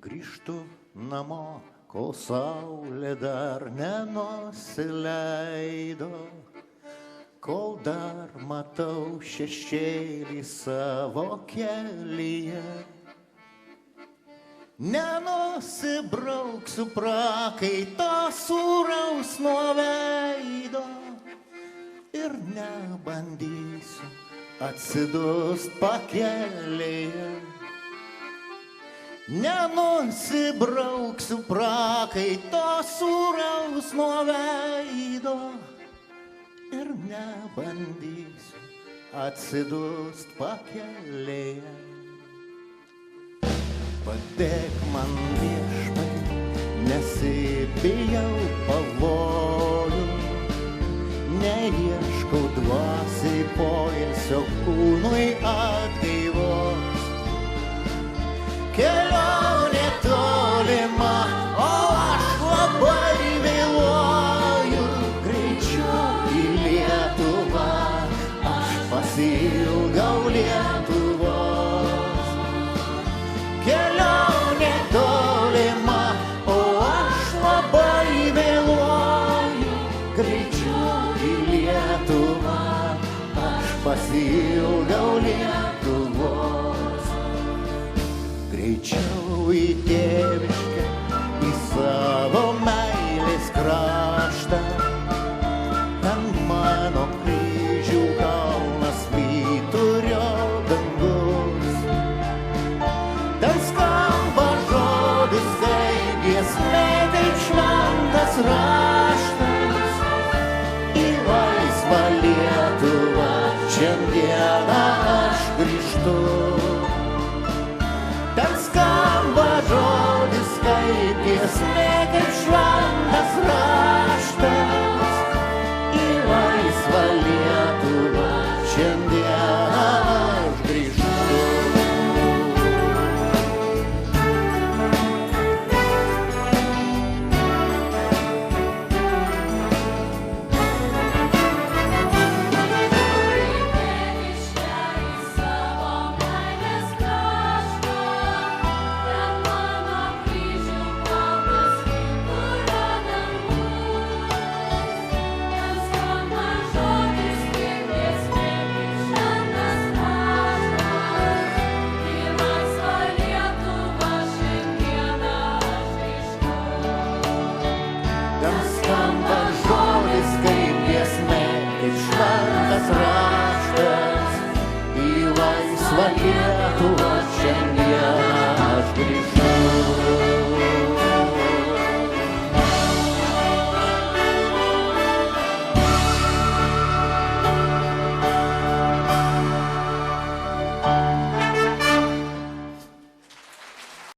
Grįžtu namo, kol saulė dar nenusileido, kol dar matau šešėlį savo kelyje. Nenusibrauksiu prakaito sūraus nuo veido ir nebandysiu atsidust pakelyje. Nenusibrauksiu prakaito sūraus nuo veido ir nebandysiu atsidust pakelyje. Padėk man viešpatie, nesibijau pavojų, neieškau dvasiai poilsio kūnui atgaivos. Kelionė tolima, o aš labai vėluoju, greičiau į Lietuvą, aš pasiilgau Lietuvos. Kelionė tolima, o aš labai vėluoju, greičiau į Lietuvą, aš pasiilgau Lietuvos. Greičiau į